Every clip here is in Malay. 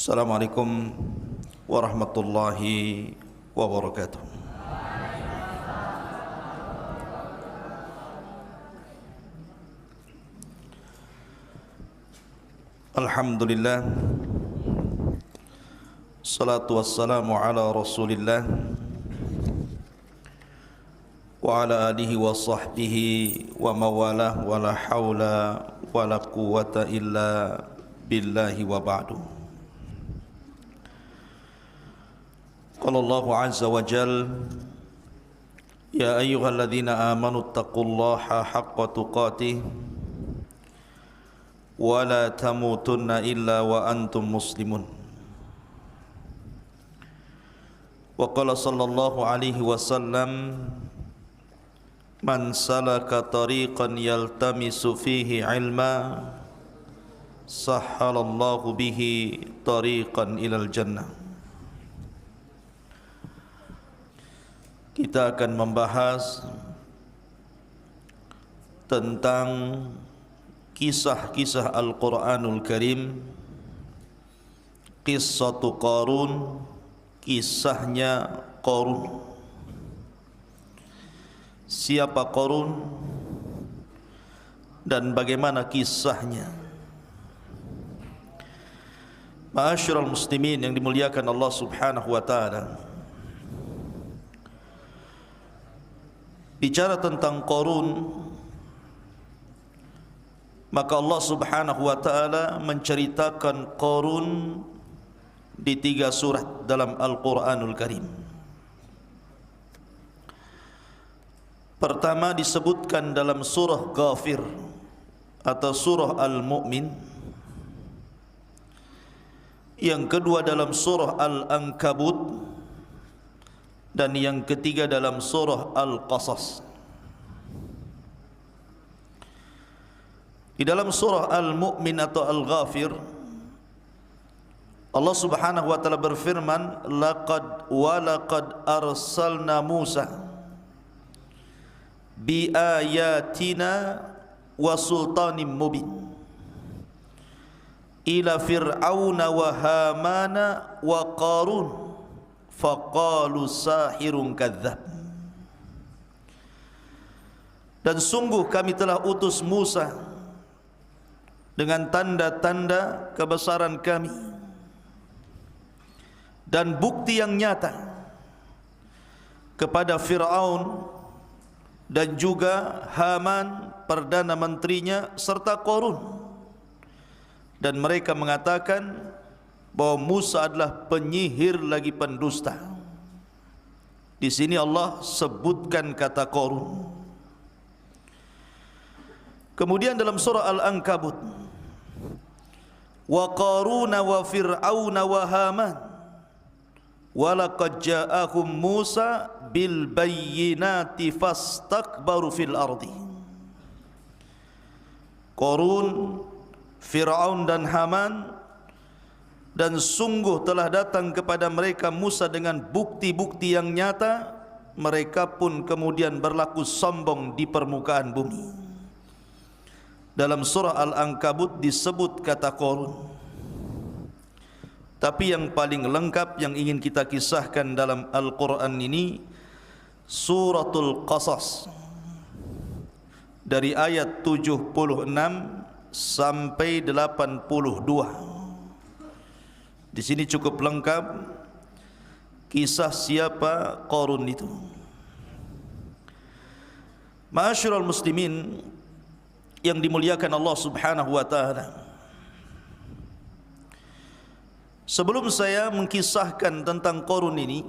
Assalamualaikum warahmatullahi wabarakatuh. Alhamdulillah, salatu wassalamu ala Rasulillah wa ala alihi wa sahbihi wa mawalah, wa la hawla wa la quwwata illa billahi wa ba'du. Qala Allahu azza wa jal, ya ayyuhalladzina amanu taqullaha haqqa tuqatih wa la tamutunna illa wa antum muslimun. Wa qala sallallahu alaihi wasallam, man salaka tariqan yaltamisu fihi ilma sahhalallahu bihi tariqan ilal jannah. Kita akan membahas tentang kisah-kisah Al-Quranul Karim, Qissatu Qarun, kisahnya Qarun. Siapa Qarun dan bagaimana kisahnya? Ma'asyiral muslimin yang dimuliakan Allah Subhanahu wa taala. Bicara tentang Qarun, maka Allah Subhanahu wa taala menceritakan Qarun di 3 surat dalam Al-Qur'anul Karim. Pertama disebutkan dalam surah Ghafir atau surah Al-Mu'min. Yang kedua dalam surah Al-Ankabut, dan yang ketiga dalam surah Al-Qasas. Di dalam surah Al-Mu'min atau Al-Ghafir, Allah Subhanahu wa taala berfirman, laqad arsalna Musa bi ayatina wa sultanin mubin ila fir'auna wa hamana wa qarun faqalu sahirun kadzdzab. Dan sungguh kami telah utus Musa dengan tanda-tanda kebesaran kami dan bukti yang nyata kepada Fir'aun dan juga Haman perdana menterinya serta Qarun, dan mereka mengatakan bahwa Musa adalah penyihir lagi pendusta. Di sini Allah sebutkan kata Qarun. Kemudian dalam surah Al-Ankabut, wa qaruna wa fir'auna wa haman wa laqad ja'ahum Musa bil bayyinati fastakbaru fil ardi. Qarun, Fir'aun dan Haman, dan sungguh telah datang kepada mereka Musa dengan bukti-bukti yang nyata, mereka pun kemudian berlaku sombong di permukaan bumi. Dalam surah Al-Ankabut disebut kata Qarun. Tapi yang paling lengkap yang ingin kita kisahkan dalam Al-Quran ini, Suratul Qasas, dari ayat 76 sampai 82. Di sini cukup lengkap kisah siapa Qarun itu. Ma'asyiral muslimin yang dimuliakan Allah Subhanahu wa taala. Sebelum saya mengkisahkan tentang Qarun ini,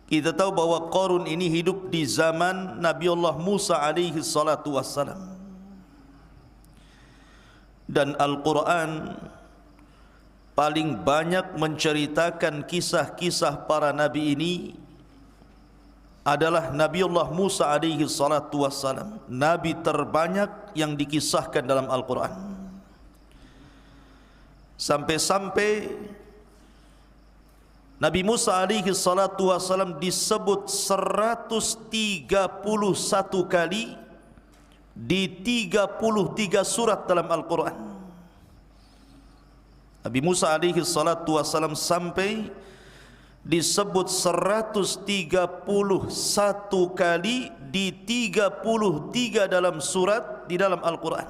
kita tahu bahwa Qarun ini hidup di zaman Nabiullah Musa alaihi salatu wassalam. Dan Al-Quran paling banyak menceritakan kisah-kisah para nabi ini adalah Nabiullah Musa alaihi salatu wassalam. Nabi terbanyak yang dikisahkan dalam Al-Quran. Sampai-sampai Nabi Musa alaihi salatu wassalam disebut 131 kali di 33 surat dalam Al-Quran. Nabi Musa alaihi salatu wassalam sampai disebut 131 kali di 33 dalam surat di dalam Al-Quran.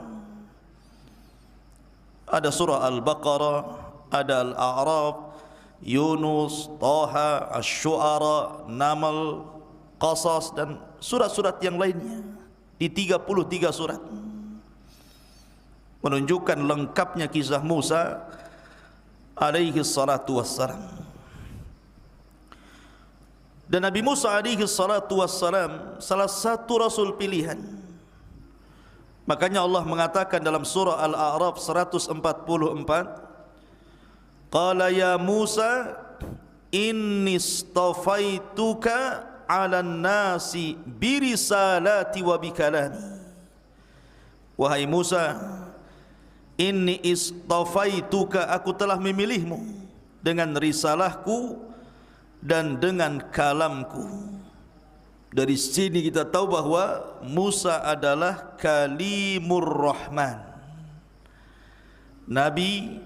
Ada surah Al-Baqarah, ada Al-A'raf, Yunus, Taha, Asy-Syu'ara, Naml, Qasas dan surat-surat yang lainnya di 33 surat, menunjukkan lengkapnya kisah Musa alaihi salatu wassalam. Dan Nabi Musa alaihi salatu wassalam salah satu rasul pilihan. Makanya Allah mengatakan dalam surah Al-A'raf 144, qala ya Musa inni istafaituka 'alan nasi birisalati wa bikalami. Wahai Musa, inni istafaituka, aku telah memilihmu dengan risalahku dan dengan kalamku. Dari sini kita tahu bahwa Musa adalah Kalimur Rahman, Nabi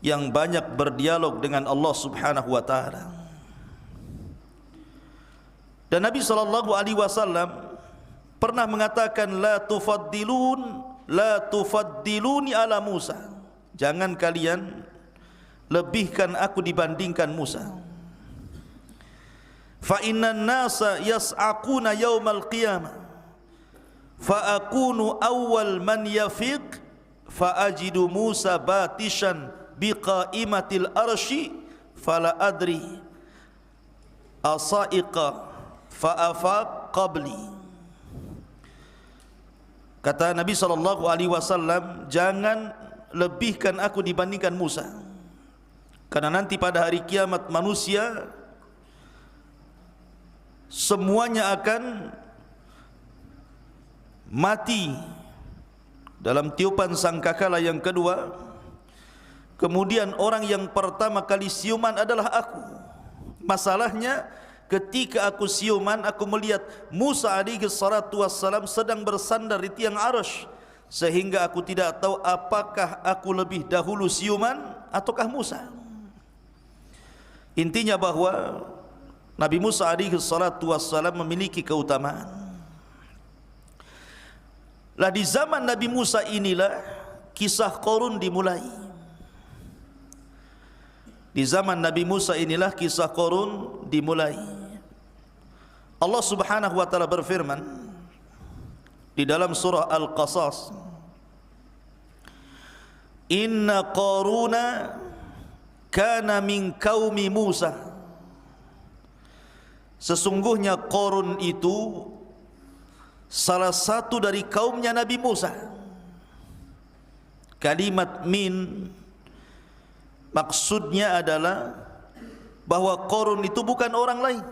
yang banyak berdialog dengan Allah Subhanahu wa taala. Dan Nabi SAW pernah mengatakan la tufaddiluni ala Musa, jangan kalian lebihkan aku dibandingkan Musa. Fa innan nasa yas'aquna yaumal qiyamah fa akunu awwal man yafiq fa ajidu Musa batishan biqaimatil arsy fala adri asaiqa fa afaq qabli. Kata Nabi SAW, jangan lebihkan aku dibandingkan Musa, karena nanti pada hari kiamat manusia semuanya akan mati dalam tiupan sangkakala yang kedua. Kemudian orang yang pertama kali siuman adalah aku. Masalahnya ketika aku siuman, aku melihat Musa alaihi salatu wassalam sedang bersandar di tiang arasy, sehingga aku tidak tahu apakah aku lebih dahulu siuman ataukah Musa. Intinya bahwa Nabi Musa alaihi salatu wassalam memiliki keutamaan. Lah di zaman Nabi Musa inilah kisah Qarun dimulai. Di zaman Nabi Musa inilah kisah Qarun dimulai. Allah Subhanahu wa taala berfirman di dalam surah Al-Qasas, inna Qaruna kana min qaumi Musa. Sesungguhnya Qarun itu salah satu dari kaumnya Nabi Musa. Kalimat min maksudnya adalah bahwa Qarun itu bukan orang lain,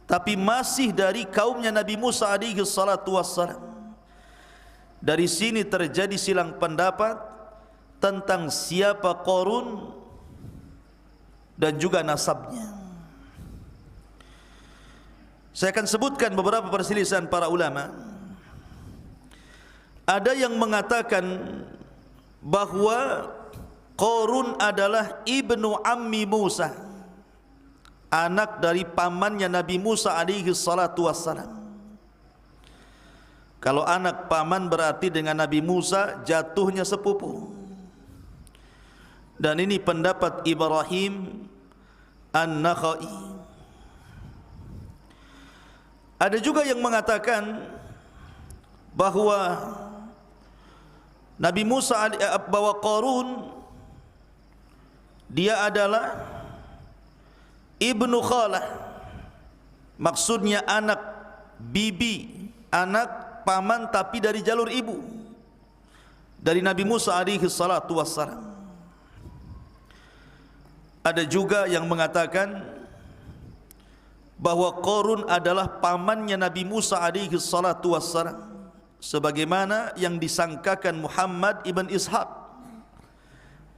tapi masih dari kaumnya Nabi Musa alaihi salatu wassalam. Dari sini terjadi silang pendapat tentang siapa Qarun dan juga nasabnya. Saya akan sebutkan beberapa perselisihan para ulama. Ada yang mengatakan bahwa Qarun adalah ibnu ammi Musa, anak dari pamannya Nabi Musa alaihi salatu wassalam. Kalau anak paman berarti dengan Nabi Musa jatuhnya sepupu. Dan ini pendapat Ibrahim An-Nakhai. Ada juga yang mengatakan bahwa Nabi Musa, bahwa Qarun dia adalah ibnu khalah, maksudnya anak bibi, anak paman tapi dari jalur ibu, dari Nabi Musa alaihi salatu wassalam. Ada juga yang mengatakan bahwa Qarun adalah pamannya Nabi Musa alaihi salatu wassalam, sebagaimana yang disangkakan Muhammad ibn Ishaq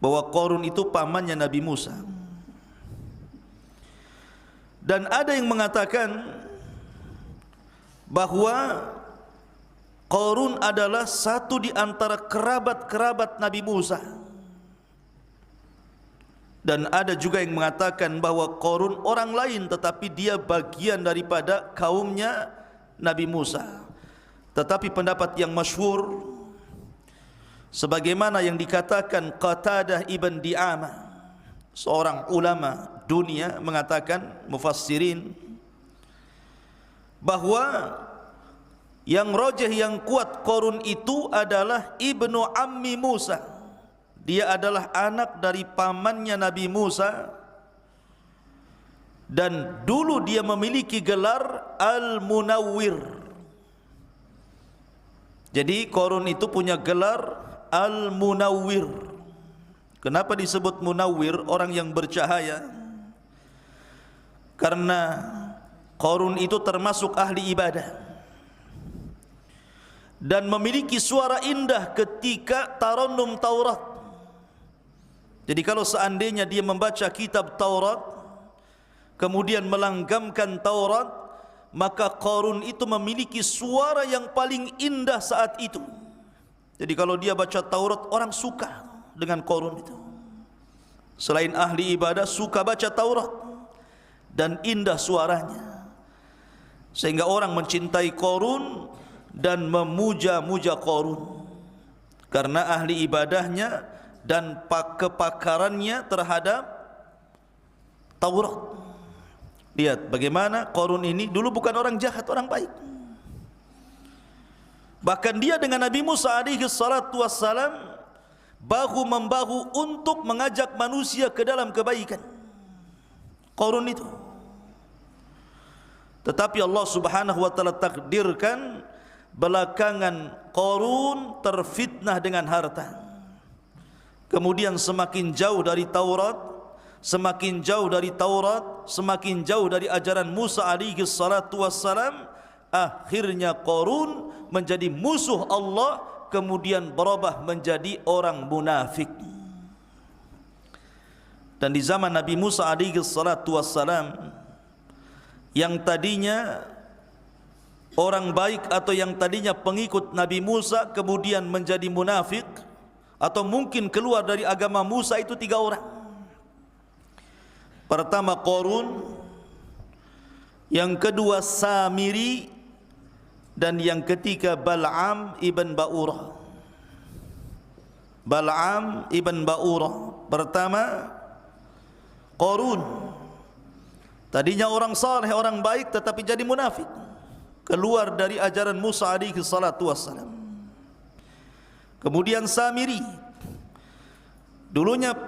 bahwa Qarun itu pamannya Nabi Musa. Dan ada yang mengatakan bahwa Qarun adalah satu di antara kerabat-kerabat Nabi Musa, Dan ada juga yang mengatakan bahwa Qarun orang lain tetapi dia bagian daripada kaumnya Nabi Musa. Tetapi pendapat yang masyhur sebagaimana yang dikatakan Qatadah ibn Di'amah, seorang ulama dunia, mengatakan, mufassirin, bahwa yang rajih, yang kuat, Qarun itu adalah ibnu ammi Musa. Dia adalah anak dari pamannya Nabi Musa, dan dulu dia memiliki gelar Al-Munawwir. Jadi Qarun itu punya gelar Al-Munawwir. Kenapa disebut Munawwir, orang yang bercahaya? Karena Qarun itu termasuk ahli ibadah dan memiliki suara indah ketika tarannum Taurat. Jadi kalau seandainya dia membaca kitab Taurat kemudian melanggamkan Taurat, maka Qarun itu memiliki suara yang paling indah saat itu. Jadi kalau dia baca Taurat, orang suka dengan Qarun itu. Selain ahli ibadah, suka baca Taurat dan indah suaranya, sehingga orang mencintai Qarun dan memuja-muja Qarun karena ahli ibadahnya dan kepakarannya terhadap Taurat. Lihat bagaimana Qarun ini dulu bukan orang jahat, orang baik. Bahkan dia dengan Nabi Musa alaihi salatu wassalam bahu-membahu untuk mengajak manusia ke dalam kebaikan. Qarun itu. Tetapi Allah Subhanahu wa taala takdirkan belakangan Qarun terfitnah dengan harta. Kemudian semakin jauh dari Taurat, semakin jauh dari Taurat, semakin jauh dari ajaran Musa alaihi salatu wassalam. Akhirnya Qarun menjadi musuh Allah, kemudian berubah menjadi orang munafik. Dan di zaman Nabi Musa alaihi salatu wassalam, yang tadinya orang baik atau yang tadinya pengikut Nabi Musa kemudian menjadi munafik atau mungkin keluar dari agama Musa, itu 3 orang. Pertama Qarun, yang kedua Samiri, dan yang ketiga Bal'am ibn Ba'urah. Bal'am ibn Ba'urah. Pertama Qarun, tadinya orang saleh, orang baik, tetapi jadi munafik, keluar dari ajaran Musa alaihi salatu wassalam. Kemudian Samiri, dulunya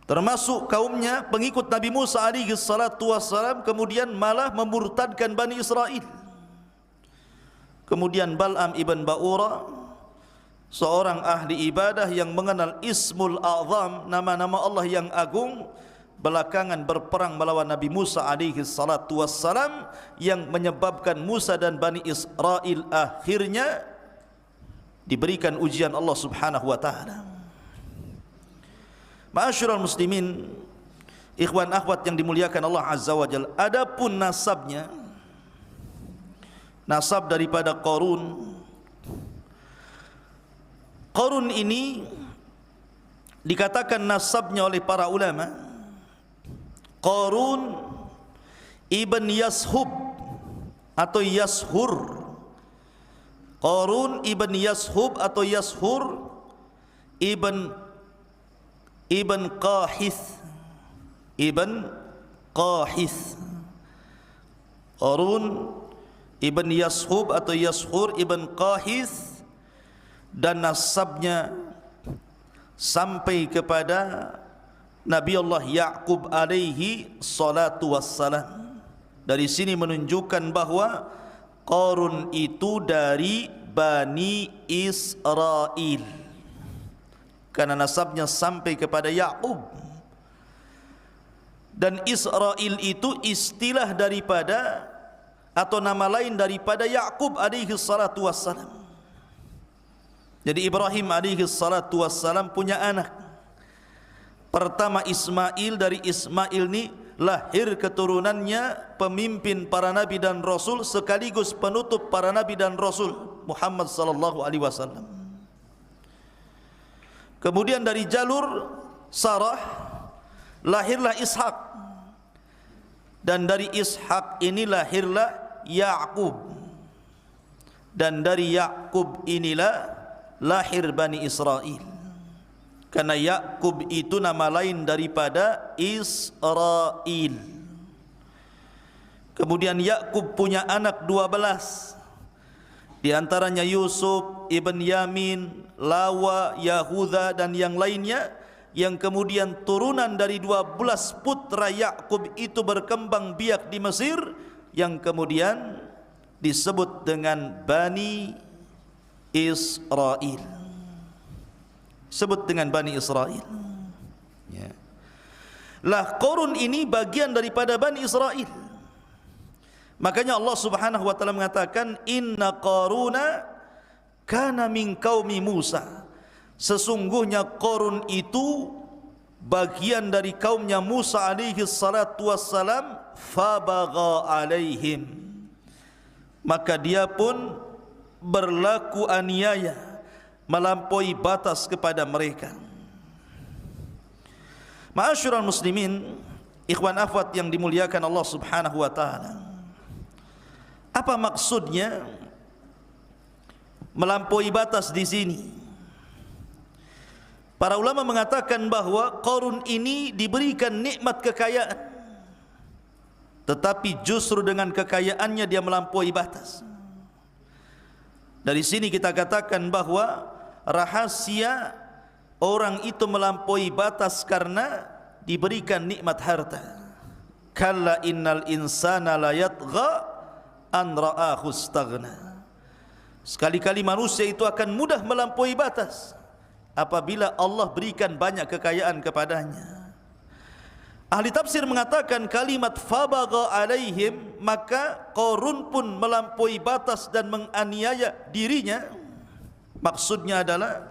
termasuk kaumnya pengikut Nabi Musa alaihi salatu wassalam, kemudian malah memurtadkan Bani Israel. Kemudian Bal'am ibn Ba'urah, seorang ahli ibadah yang mengenal Ismul A'zam, nama-nama Allah yang agung, belakangan berperang melawan Nabi Musa alaihi salatu wassalam, yang menyebabkan Musa dan Bani Israel akhirnya diberikan ujian Allah Subhanahu wa taala. Ma'asyiral muslimin, ikhwan akhwat yang dimuliakan Allah Azza wa Jalla, adapun nasabnya, nasab daripada Qarun, Qarun ini dikatakan nasabnya oleh para ulama Qarun ibn Yashub atau Yashur. Qarun ibn Yashub atau Yashur ibn Qahith, ibn Qahith. Qarun ibn Yashub atau Yashur ibn Qahith, dan nasabnya sampai kepada Nabi Allah Ya'qub alaihi salatu wassalam. Dari sini menunjukkan bahwa Qarun itu dari Bani Israel, karena nasabnya sampai kepada Ya'qub. Dan Israel itu istilah daripada atau nama lain daripada Ya'qub alaihi salatu wassalam. Jadi Ibrahim alaihi salatu wassalam punya anak. Pertama Ismail, dari Ismail ini lahir keturunannya pemimpin para nabi dan rasul sekaligus penutup para nabi dan rasul, Muhammad sallallahu alaihi wasallam. Kemudian dari jalur Sarah lahirlah Ishak, dan dari Ishak ini lahirlah Ya'qub, dan dari Ya'qub inilah lahir Bani Israel. Karena Ya'qub itu nama lain daripada Israel. Kemudian Ya'qub punya anak 12, di antaranya Yusuf, Ibn Yamin, Lawa, Yahuda dan yang lainnya, yang kemudian turunan dari 12 putra Ya'qub itu berkembang biak di Mesir, yang kemudian disebut dengan Bani Israel. Sebut dengan Bani Israel. Ya. Lah Qarun ini bagian daripada Bani Israel. Makanya Allah Subhanahu wa taala mengatakan, inna Qaruna kana min qaumi Musa. Sesungguhnya Qarun itu bagian dari kaumnya Musa alaihi salatu wassalam, fabagha alaihim. Maka dia pun berlaku aniaya, melampaui batas kepada mereka. Ma'asyiral muslimin, ikhwan akhwat yang dimuliakan Allah Subhanahu wa taala. Apa maksudnya melampaui batas di sini? Para ulama mengatakan bahwa Qarun ini diberikan nikmat kekayaan, tetapi justru dengan kekayaannya dia melampaui batas. Dari sini kita katakan bahwa rahasia orang itu melampaui batas karena diberikan nikmat harta. Kalla innal insana la yatgha an ra'ahu istaghna. Sekali-kali manusia itu akan mudah melampaui batas apabila Allah berikan banyak kekayaan kepadanya. Ahli tafsir mengatakan kalimat fabagha alaihim, maka Qarun pun melampaui batas dan menganiaya dirinya. Maksudnya adalah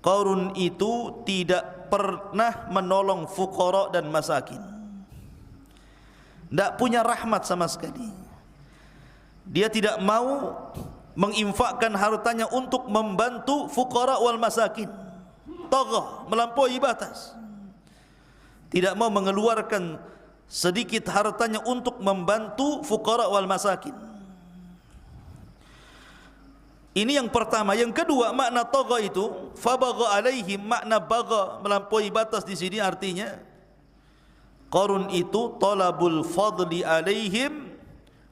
Qarun itu tidak pernah menolong fuqara dan masakin, tidak punya rahmat sama sekali. Dia tidak mau menginfakkan hartanya untuk membantu fuqara wal masakin. Tagha, melampaui batas. Tidak mau mengeluarkan sedikit hartanya untuk membantu fuqara wal masakin. Ini yang pertama. Yang kedua, makna tagha itu fabagha alaihim, makna bagha, melampaui batas di sini artinya Qarun itu talabul fadli alaihim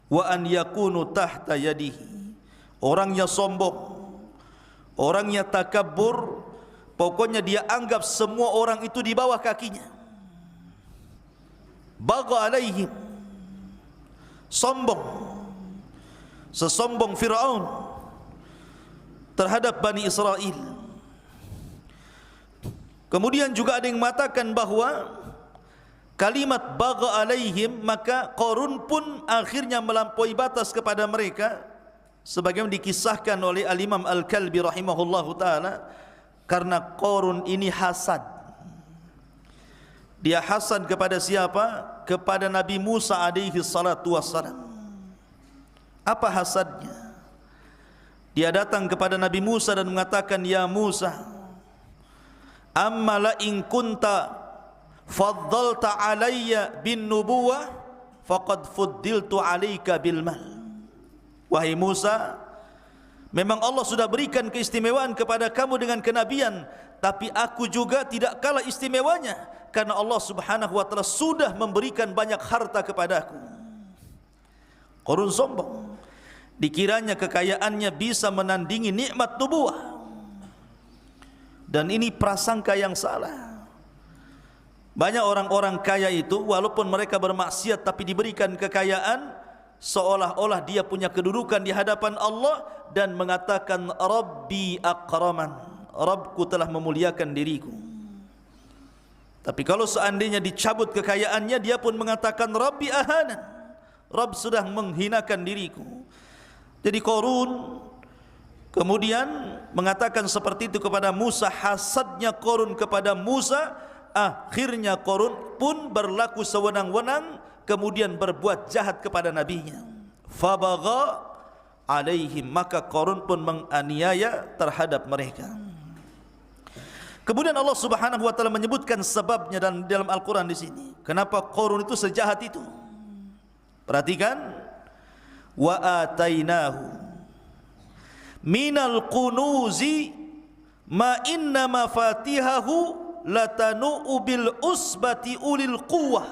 wa an yakunu tahta yadihi. Orangnya sombong, orangnya takabbur, pokoknya dia anggap semua orang itu di bawah kakinya. Bagha alaihim, sombong, sesombong Fir'aun terhadap Bani Israel. Kemudian juga ada yang mengatakan bahwa kalimat bagha alaihim, maka Qarun pun akhirnya melampaui batas kepada mereka, sebagaimana dikisahkan oleh Al-Imam Al-Kalbi rahimahullahu ta'ala. Karena Qarun ini hasad. Dia hasad kepada siapa? Kepada Nabi Musa alaihi salatu wassalam. Apa hasadnya? Dia datang kepada Nabi Musa dan mengatakan, ya Musa, amma la in kunta faddalta alayya bin nubuwah faqad fuddiltu alayka bil mal. Wahai Musa, memang Allah sudah berikan keistimewaan kepada kamu dengan kenabian, tapi aku juga tidak kalah istimewanya, karena Allah Subhanahu wa taala sudah memberikan banyak harta kepadaku. Qarun sombong, dikiranya kekayaannya bisa menandingi nikmat nubuwah, dan ini prasangka yang salah. Banyak orang-orang kaya itu walaupun mereka bermaksiat tapi diberikan kekayaan, seolah-olah dia punya kedudukan di hadapan Allah dan mengatakan Rabbi akraman, Rabbku telah memuliakan diriku. Tapi kalau seandainya dicabut kekayaannya, dia pun mengatakan Rabbi ahanan, Rabb sudah menghinakan diriku. Jadi Qarun kemudian mengatakan seperti itu kepada Musa. Hasadnya Qarun kepada Musa, akhirnya Qarun pun berlaku sewenang-wenang, kemudian berbuat jahat kepada nabinya. Fabagha alaihim, maka Qarun pun menganiaya terhadap mereka. Kemudian Allah Subhanahu wa taala menyebutkan sebabnya dalam Al-Qur'an di sini. Kenapa Qarun itu sejahat itu? Perhatikan, wa atainahu minal kunuzi ma inna mafatihahu latanu bil usbati ulil quwwah.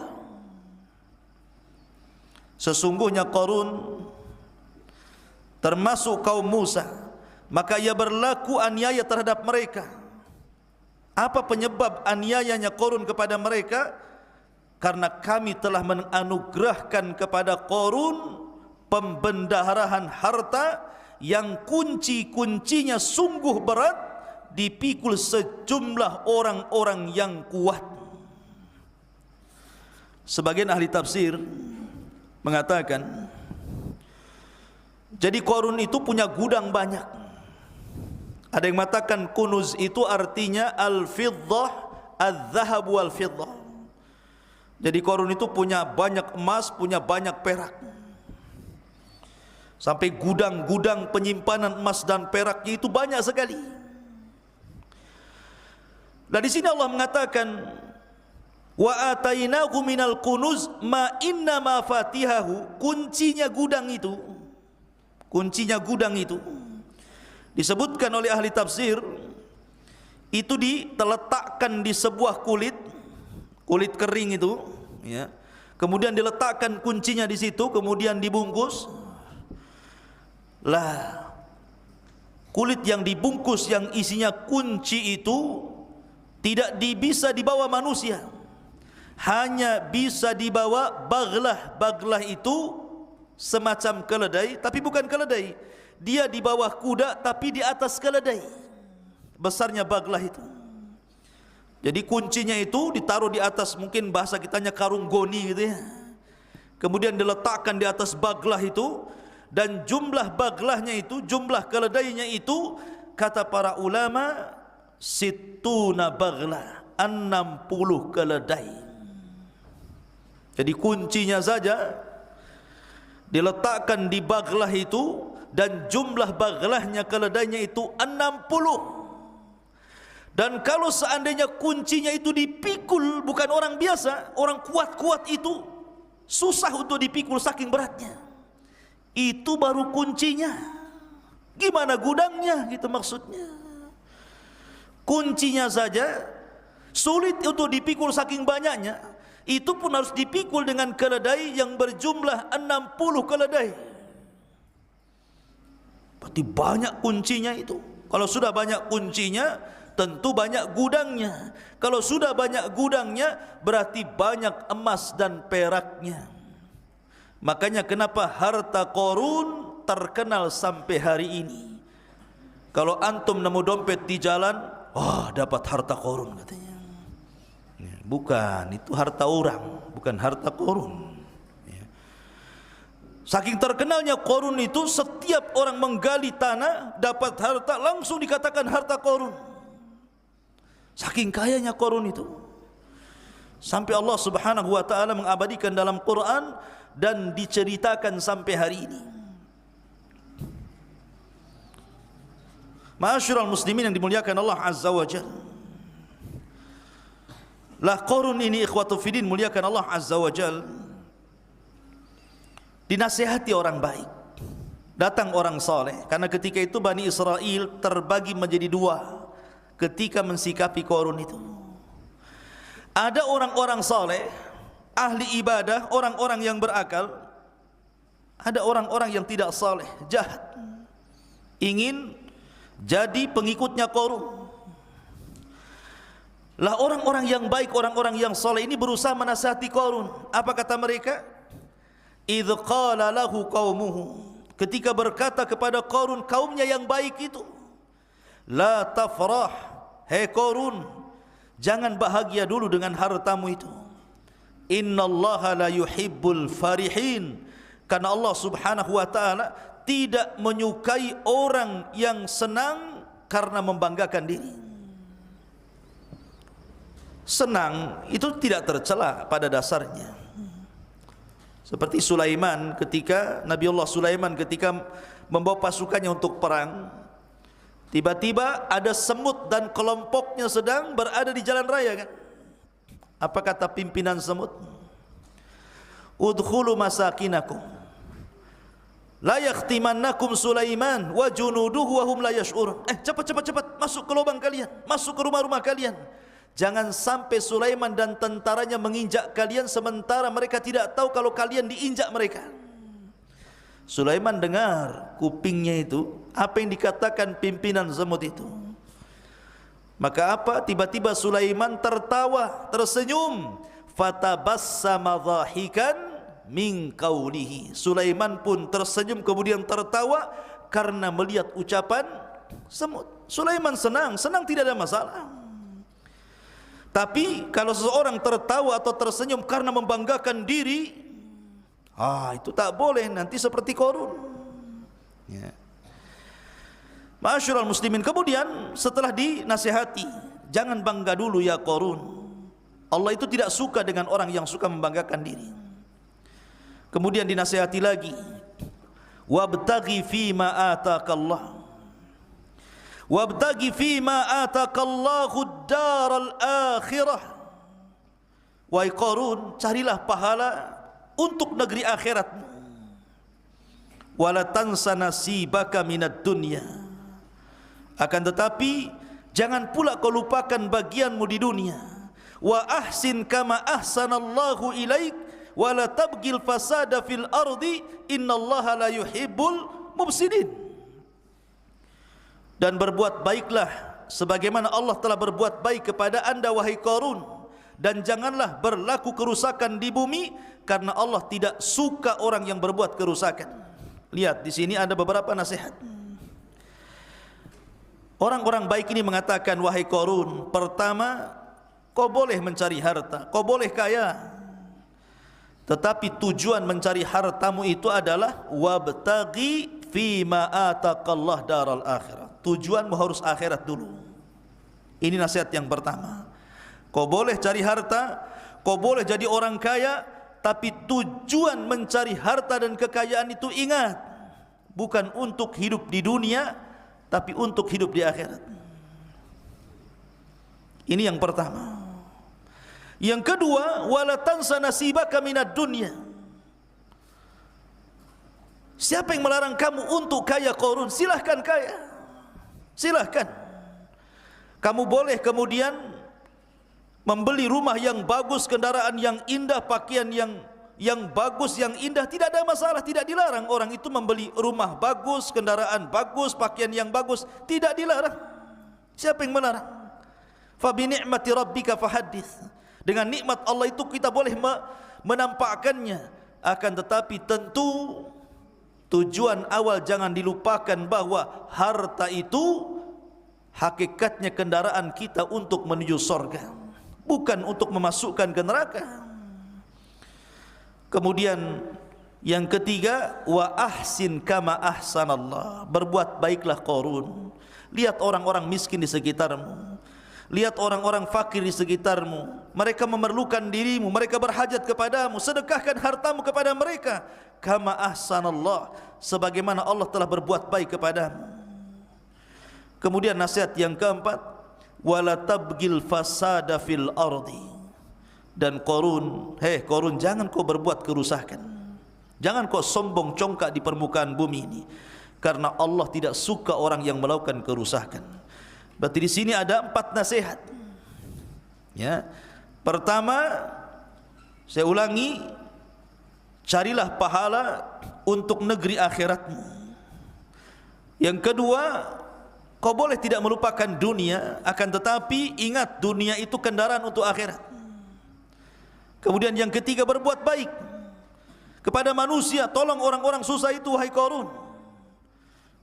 Sesungguhnya Qarun termasuk kaum Musa, maka ia berlaku aniaya terhadap mereka. Apa penyebab aniayanya Qarun kepada mereka? Karena kami telah menganugerahkan kepada Qarun pembendaharaan harta yang kunci-kuncinya sungguh berat, dipikul sejumlah orang-orang yang kuat. Sebagian ahli tafsir mengatakan, jadi Qarun itu punya gudang banyak. Ada yang mengatakan kunuz itu artinya al-fiddah, al-dhahab wal-fiddah. Jadi Qarun itu punya banyak emas, punya banyak perak. Sampai gudang-gudang penyimpanan emas dan peraknya itu banyak sekali. Dan di sini Allah mengatakan, wa atainahu minal kunuz ma inna mafatihahu, kuncinya gudang itu. Kuncinya gudang itu disebutkan oleh ahli tafsir, itu diletakkan di sebuah kulit kering itu, ya. Kemudian diletakkan kuncinya di situ, kemudian dibungkus. Lah, kulit yang dibungkus yang isinya kunci itu tidak bisa dibawa manusia, hanya bisa dibawa baglah. Baglah itu semacam keledai, tapi bukan keledai. Dia di bawah kuda tapi di atas keledai. Besarnya baglah itu. Jadi kuncinya itu ditaruh di atas, mungkin bahasa kitanya karung goni gitu ya. Kemudian diletakkan di atas baglah itu, dan jumlah baglahnya itu, jumlah keledainya itu, kata para ulama, situna baglah, 60 keledai. Jadi kuncinya saja diletakkan di baglah itu, dan jumlah baglahnya, keledainya itu 60. Dan kalau seandainya kuncinya itu dipikul, bukan orang biasa, orang kuat-kuat itu susah untuk dipikul saking beratnya. Itu baru kuncinya. Gimana gudangnya gitu maksudnya. Kuncinya saja sulit untuk dipikul saking banyaknya. Itu pun harus dipikul dengan keledai yang berjumlah 60 keledai. Berarti banyak kuncinya itu. Kalau sudah banyak kuncinya, tentu banyak gudangnya. Kalau sudah banyak gudangnya, berarti banyak emas dan peraknya. Makanya kenapa harta Qarun terkenal sampai hari ini. Kalau antum nemu dompet di jalan, wah, dapat harta Qarun katanya. Bukan, itu harta orang, bukan harta Qarun. Saking terkenalnya Qarun itu, setiap orang menggali tanah dapat harta, langsung dikatakan harta Qarun. Saking kayanya Qarun itu, sampai Allah Subhanahu wa taala mengabadikan dalam Quran dan diceritakan sampai hari ini. Ma'asyiral muslimin yang dimuliakan Allah Azza wa Jalla. Lah Qarun ini ikhwatu fillah muliakan Allah Azza wa Jalla, dinasihati orang baik, datang orang saleh. Karena ketika itu Bani Israel terbagi menjadi dua ketika mensikapi Qarun itu. Ada orang-orang saleh, ahli ibadah, orang-orang yang berakal. Ada orang-orang yang tidak saleh, jahat, ingin jadi pengikutnya Qarun. Lah orang-orang yang baik, orang-orang yang saleh ini berusaha menasihati Qarun. Apa kata mereka? Idz qala lahu qaumuhu, ketika berkata kepada Qarun kaumnya yang baik itu, la tafrah, hei Qarun, jangan bahagia dulu dengan hartamu itu. Innallaha la yuhibbul farihin, karena Allah Subhanahu wa taala tidak menyukai orang yang senang karena membanggakan diri. Senang itu tidak tercela pada dasarnya. Seperti Sulaiman, ketika Nabiullah Sulaiman ketika membawa pasukannya untuk perang, Tiba-tiba ada semut dan kelompoknya sedang berada di jalan raya kan. Apa kata pimpinan semut? Udkhulu masakinakum la yakhtimannakum Sulaiman wa junuduhu wa hum la yash'urun. Cepat masuk ke lubang kalian, masuk ke rumah-rumah kalian. Jangan sampai Sulaiman dan tentaranya menginjak kalian sementara mereka tidak tahu kalau kalian diinjak mereka. Sulaiman dengar kupingnya itu apa yang dikatakan pimpinan semut itu. Maka apa? Tiba-tiba Sulaiman tertawa, tersenyum. Fatabassama dhahikan min qawlihi. Sulaiman pun tersenyum kemudian tertawa karena melihat ucapan semut. Sulaiman senang tidak ada masalah. Tapi kalau seseorang tertawa atau tersenyum karena membanggakan diri, itu tak boleh, nanti seperti Qarun. Ya. Ma'asyiral muslimin, kemudian setelah dinasihati, jangan bangga dulu ya Qarun. Allah itu tidak suka dengan orang yang suka membanggakan diri. Kemudian dinasihati lagi, wabtaghi fima ataqallah. Wabtaghi fima ataqallahu ad-daral akhirah. Wahai Qarun, carilah pahala untuk negeri akhiratmu. Wala tansa nasibaka minad dunya. Akan tetapi jangan pula kau lupakan bagianmu di dunia. Wa ahsin kama ahsanallahu ilaik wa la tabghil fasada fil ardi innallaha la yuhibbul mufsidin. Dan berbuat baiklah sebagaimana Allah telah berbuat baik kepada anda wahai Qarun, dan janganlah berlaku kerusakan di bumi karena Allah tidak suka orang yang berbuat kerusakan. Lihat di sini ada beberapa nasihat. Orang-orang baik ini mengatakan, wahai Qarun, pertama, kau boleh mencari harta, kau boleh kaya, tetapi tujuan mencari hartamu itu adalah wabtaghi fima ataqallah daral akhirah. Tujuanmu harus akhirat dulu. Ini nasihat yang pertama. Kau boleh cari harta, kau boleh jadi orang kaya, tapi tujuan mencari harta dan kekayaan itu ingat, bukan untuk hidup di dunia, tapi untuk hidup di akhirat. Ini yang pertama. Yang kedua, wala tansa nasibaka minad dunya. Siapa yang melarang kamu untuk kaya Qarun? Silahkan kaya, silahkan. Kamu boleh kemudian membeli rumah yang bagus, kendaraan yang indah, pakaian yang bagus, yang indah, tidak ada masalah, tidak dilarang orang itu membeli rumah bagus, kendaraan bagus, pakaian yang bagus, tidak dilarang. Siapa yang melarang? Fa bi ni'mati rabbika fahaddits. Dengan nikmat Allah itu kita boleh menampakkannya, akan tetapi tentu tujuan awal jangan dilupakan bahwa harta itu hakikatnya kendaraan kita untuk menuju surga, bukan untuk memasukkan ke neraka. Kemudian yang ketiga, wa ahsin kama ahsanallah. Berbuat baiklah Qarun. Lihat orang-orang miskin di sekitarmu, lihat orang-orang fakir di sekitarmu, mereka memerlukan dirimu, mereka berhajat kepadamu, sedekahkan hartamu kepada mereka. Kama ahsanallah, sebagaimana Allah telah berbuat baik kepadamu. Kemudian nasihat yang keempat, wala tabghil fasada fil ardi. Dan Qarun, Qarun, jangan kau berbuat kerusakan, jangan kau sombong congkak di permukaan bumi ini, karena Allah tidak suka orang yang melakukan kerusakan. Berarti di sini ada 4 nasihat. Ya, pertama, saya ulangi, carilah pahala untuk negeri akhiratmu. Yang kedua, kau boleh tidak melupakan dunia, akan tetapi ingat dunia itu kendaraan untuk akhirat. Kemudian yang ketiga, berbuat baik kepada manusia, tolong orang-orang susah itu wahai Qarun.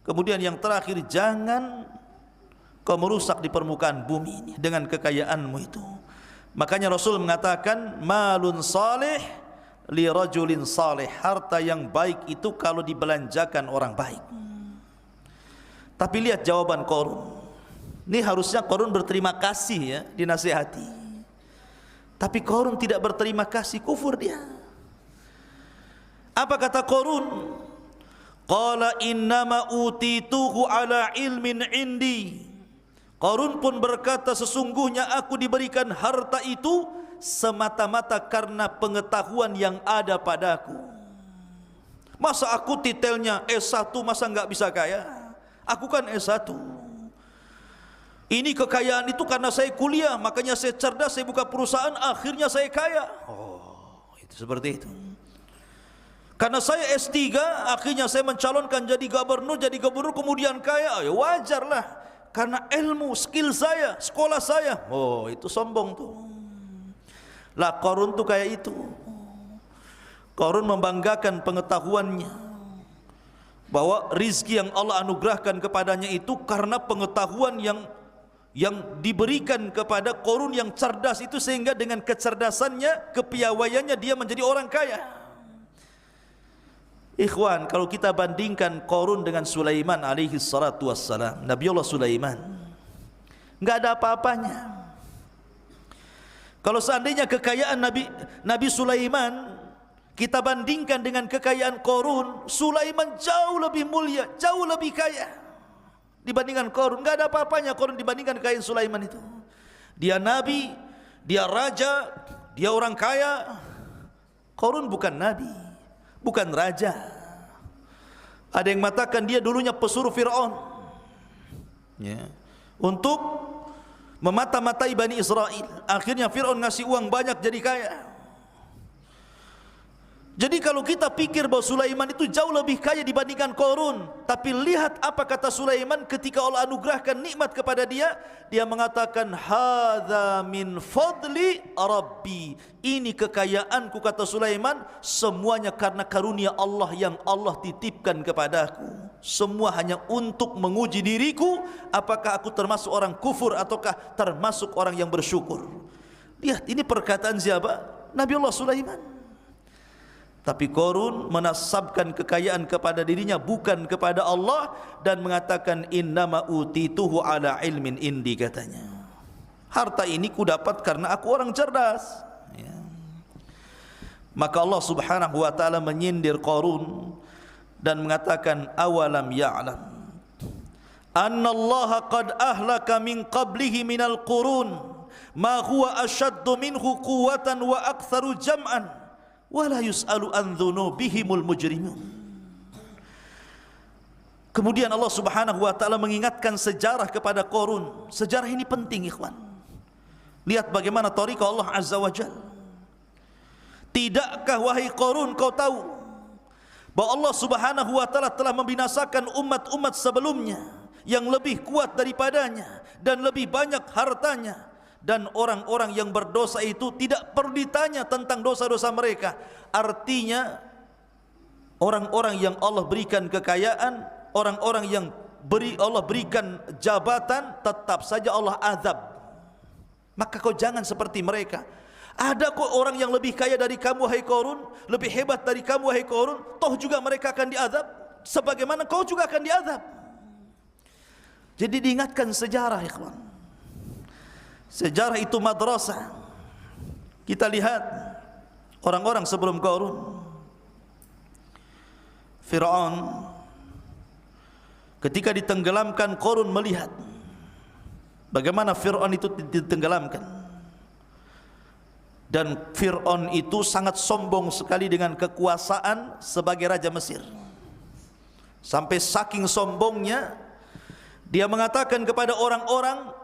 Kemudian yang terakhir, jangan kau merusak di permukaan bumi ini dengan kekayaanmu itu. Makanya Rasul mengatakan, malun salih li rajulin salih. Harta yang baik itu kalau dibelanjakan orang baik. Tapi lihat jawaban Qarun. Ini harusnya Qarun berterima kasih ya, dinasihati. Tapi Qarun tidak berterima kasih, kufur dia. Apa kata Qarun? Qala innama utituhu ala ilmin indi. Qarun pun berkata, sesungguhnya aku diberikan harta itu semata-mata karena pengetahuan yang ada padaku. Masa aku titelnya S1 masa enggak bisa kaya? Aku kan S1. Ini kekayaan itu karena saya kuliah, makanya saya cerdas, saya buka perusahaan, akhirnya saya kaya. Oh, itu seperti itu. Karena saya S3, akhirnya saya mencalonkan jadi gubernur, kemudian kaya. Ya wajarlah, karena ilmu, skill saya, sekolah saya. Oh, itu sombong tuh. Lah Qarun tuh kayak itu. Qarun membanggakan pengetahuannya, bahwa rizki yang Allah anugerahkan kepadanya itu karena pengetahuan yang diberikan kepada Qarun yang cerdas itu, sehingga dengan kecerdasannya, kepiawaiannya dia menjadi orang kaya. Ikhwan, kalau kita bandingkan Qarun dengan Sulaiman alaihi salatu wassalam, Nabiullah Sulaiman, enggak ada apa-apanya. Kalau seandainya kekayaan Nabi Sulaiman kita bandingkan dengan kekayaan Qarun, Sulaiman jauh lebih mulia, jauh lebih kaya dibandingkan Qarun. Enggak ada apa-apanya Qarun dibandingkan kekayaan Sulaiman itu. Dia nabi, dia raja, dia orang kaya. Qarun bukan nabi, bukan raja. Ada yang mengatakan dia dulunya pesuruh Fir'aun, ya, untuk memata-matai Bani Israel. Akhirnya Fir'aun ngasih uang banyak jadi kaya. Jadi kalau kita pikir bahwa Sulaiman itu jauh lebih kaya dibandingkan Qarun, tapi lihat apa kata Sulaiman ketika Allah anugerahkan nikmat kepada dia. Dia mengatakan, hadza min fadli rabbi. Ini kekayaanku, kata Sulaiman, semuanya karena karunia Allah yang Allah titipkan kepadaku. Semua hanya untuk menguji diriku, apakah aku termasuk orang kufur ataukah termasuk orang yang bersyukur. Lihat, ini perkataan siapa? Nabiullah Sulaiman. Tapi Qarun menasabkan kekayaan kepada dirinya, bukan kepada Allah, dan mengatakan innama utituhu ala ilmin indi, katanya. Harta ini ku dapat karena aku orang cerdas, ya. Maka Allah Subhanahu wa taala menyindir Qarun dan mengatakan, awalam ya'lam annallaha qad ahlaka min qablihi minal qurun ma huwa ashaddu minhu quwwatan wa aktsaru jam'an wala yus'alu an dzunubihimul mujrimun. Kemudian Allah Subhanahu wa taala mengingatkan sejarah kepada Qarun. Sejarah ini penting, ikhwan. Lihat bagaimana tariqah Allah Azza wa Jalla. Tidakkah wahai Qarun kau tahu bahwa Allah Subhanahu wa taala telah membinasakan umat-umat sebelumnya yang lebih kuat daripadanya dan lebih banyak hartanya, dan orang-orang yang berdosa itu tidak perlu ditanya tentang dosa-dosa mereka. Artinya orang-orang yang Allah berikan kekayaan, orang-orang yang Allah berikan jabatan, tetap saja Allah azab. Maka kau jangan seperti mereka. Ada kok orang yang lebih kaya dari kamu wahai Qarun, lebih hebat dari kamu wahai Qarun, toh juga mereka akan diazab sebagaimana kau juga akan diazab. Jadi diingatkan sejarah, ikhwan. Sejarah itu madrasah. Kita lihat orang-orang sebelum Qarun. Fir'aun ketika ditenggelamkan, Qarun melihat bagaimana Fir'aun itu ditenggelamkan. Dan Fir'aun itu sangat sombong sekali dengan kekuasaan sebagai Raja Mesir. Sampai saking sombongnya, dia mengatakan kepada orang-orang,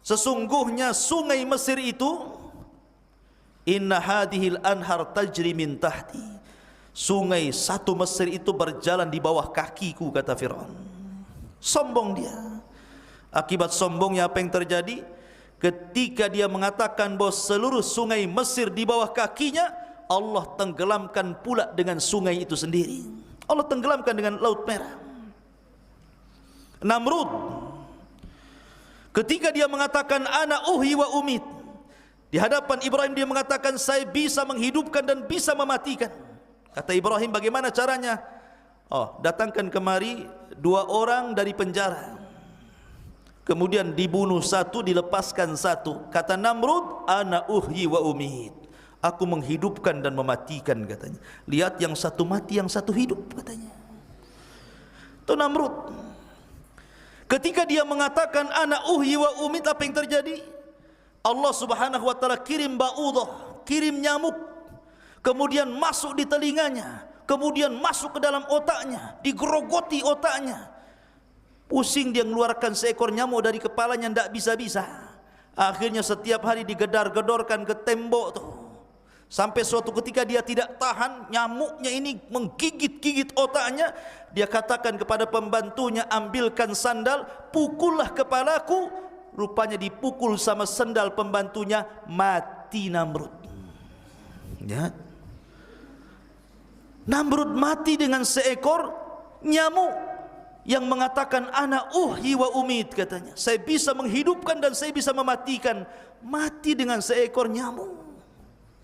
sesungguhnya sungai Mesir itu, inna hadhil anhar tajri min tahti. Sungai satu Mesir itu berjalan di bawah kakiku, kata Fir'aun. Sombong dia. Akibat sombongnya apa yang terjadi? Ketika dia mengatakan bahwa seluruh sungai Mesir di bawah kakinya, Allah tenggelamkan pula dengan sungai itu sendiri. Allah tenggelamkan dengan Laut Merah. Namrud ketika dia mengatakan ana uhyi wa umit, di hadapan Ibrahim dia mengatakan saya bisa menghidupkan dan bisa mematikan. Kata Ibrahim, bagaimana caranya? Oh, datangkan kemari 2 orang dari penjara, kemudian dibunuh satu, dilepaskan satu. Kata Namrud, ana uhyi wa umit, aku menghidupkan dan mematikan, katanya. Lihat, yang satu mati, yang satu hidup, katanya. Itu Namrud. Ketika dia mengatakan ana uhyi wa umit, apa yang terjadi? Allah Subhanahu wa taala kirim ba'udah, kirim nyamuk, kemudian masuk di telinganya, kemudian masuk ke dalam otaknya, digerogoti otaknya. Pusing dia mengeluarkan seekor nyamuk dari kepalanya, tidak bisa-bisa. Akhirnya setiap hari digedar-gedorkan ke tembok tuh. Sampai suatu ketika dia tidak tahan, nyamuknya ini menggigit-gigit otaknya. Dia katakan kepada pembantunya, ambilkan sandal, pukullah kepalaku. Rupanya dipukul sama sandal pembantunya, mati Namrud. Ya. Namrud mati dengan seekor nyamuk yang mengatakan ana uhyi wa umit, katanya. Saya bisa menghidupkan dan saya bisa mematikan. Mati dengan seekor nyamuk.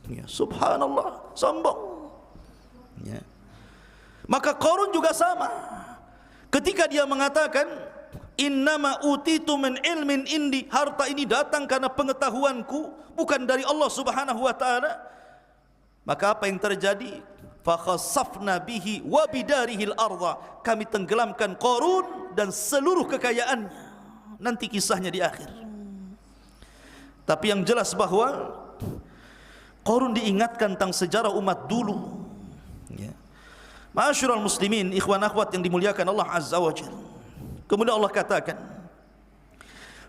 Ya, subhanallah, sombong. Ya. Maka Qarun juga sama. Ketika dia mengatakan innama utitu min ilmin indi, harta ini datang karena pengetahuanku, bukan dari Allah Subhanahu wa taala. Maka apa yang terjadi? Fa khasafna bihi wa bidarihil ardha, kami tenggelamkan Qarun dan seluruh kekayaannya. Nanti kisahnya di akhir. Tapi yang jelas bahwa Qarun diingatkan tentang sejarah umat dulu. Ya. Ma'asyiral muslimin, ikhwan akhwat yang dimuliakan Allah Azza wa Jalla. Kemudian Allah katakan,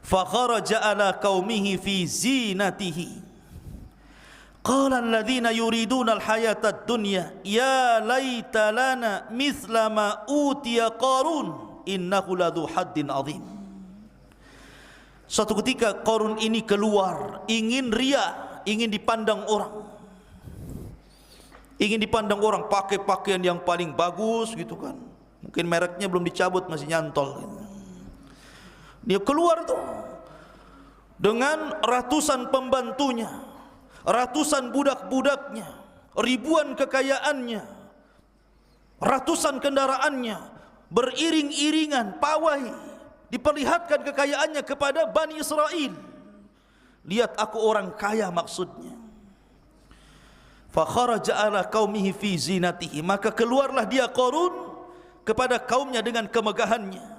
fa kharaja ala qaumihi fi zinatihi. Qala alladhina yuriduna al-hayata ad-dunya ya laita lana mithla ma utiya Qarun innahu ladzu haddin azim. Suatu ketika Qarun ini keluar, ingin ria, ingin dipandang orang. Ingin dipandang orang pakai pakaian yang paling bagus gitu kan. Mungkin mereknya belum dicabut, masih nyantol gitu. Dia keluar tuh dengan ratusan pembantunya, ratusan budak-budaknya, ribuan kekayaannya, ratusan kendaraannya, beriring-iringan, pawai, diperlihatkan kekayaannya kepada Bani Israel. Lihat aku orang kaya maksudnya. Fa kharaja ala qaumihi fi zinatihi, maka keluarlah dia Qarun kepada kaumnya dengan kemegahannya.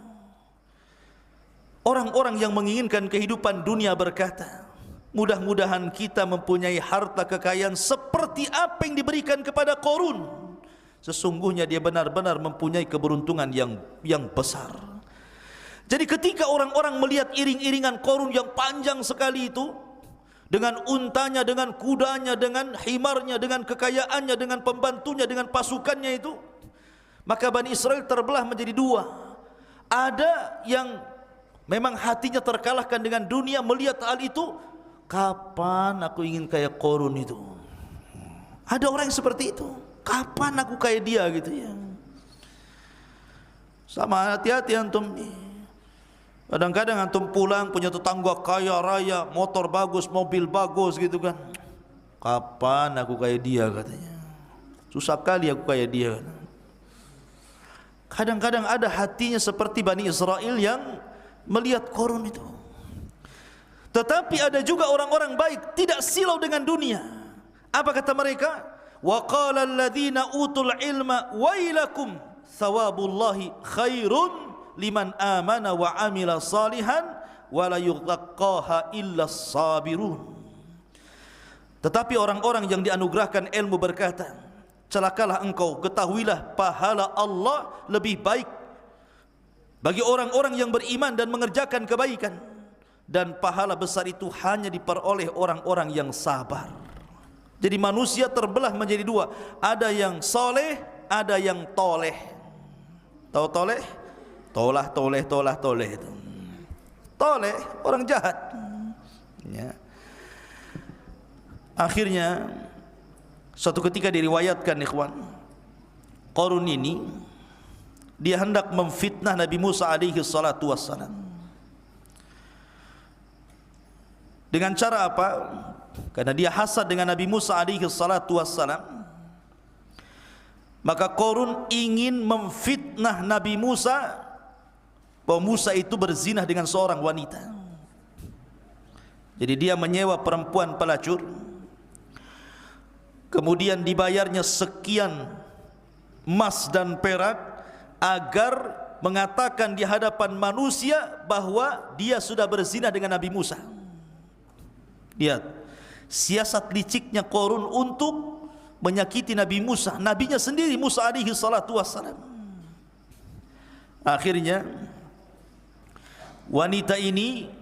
Orang-orang yang menginginkan kehidupan dunia berkata, mudah-mudahan kita mempunyai harta kekayaan seperti apa yang diberikan kepada Qarun. Sesungguhnya dia benar-benar mempunyai keberuntungan yang besar. Jadi ketika orang-orang melihat iring-iringan Qarun yang panjang sekali itu, dengan untanya, dengan kudanya, dengan himarnya, dengan kekayaannya, dengan pembantunya, dengan pasukannya itu, maka Bani Israel terbelah menjadi dua. Ada yang memang hatinya terkalahkan dengan dunia, melihat hal itu, kapan aku ingin kayak Qarun itu. Ada orang yang seperti itu, kapan aku kayak dia gitu ya. Sama, hati-hati antum nih. Kadang-kadang antum pulang punya tetangga kaya raya, motor bagus, mobil bagus gitu kan. Kapan aku kayak dia katanya. Susah kali aku kayak dia. Kadang-kadang ada hatinya seperti Bani Israel yang melihat Qarun itu. Tetapi ada juga orang-orang baik, tidak silau dengan dunia. Apa kata mereka? Wa qala alladhina utul ilma wailakum thawabullahi khairun liman amana wa amila salihan wa la yughaqqaha illa sabirun. Tetapi orang-orang yang dianugerahkan ilmu berkata, celakalah engkau, ketahuilah pahala Allah lebih baik bagi orang-orang yang beriman dan mengerjakan kebaikan, dan pahala besar itu hanya diperoleh orang-orang yang sabar. Jadi manusia terbelah menjadi dua, ada yang soleh, ada yang toleh. Tahu toleh? Tolah itu. Toleh, orang jahat. Ya. Akhirnya suatu ketika diriwayatkan ikhwan, Qarun ini dia hendak memfitnah Nabi Musa alaihi salatu wassalam. Dengan cara apa? Karena dia hasad dengan Nabi Musa alaihi salatu wassalam, maka Qarun ingin memfitnah Nabi Musa bahwa Musa itu berzinah dengan seorang wanita. Jadi dia menyewa perempuan pelacur, kemudian dibayarnya sekian emas dan perak agar mengatakan di hadapan manusia bahwa dia sudah berzina dengan Nabi Musa. Lihat siasat liciknya Qarun untuk menyakiti Nabi Musa, nabinya sendiri Musa alaihi salatu wassalam. Akhirnya wanita ini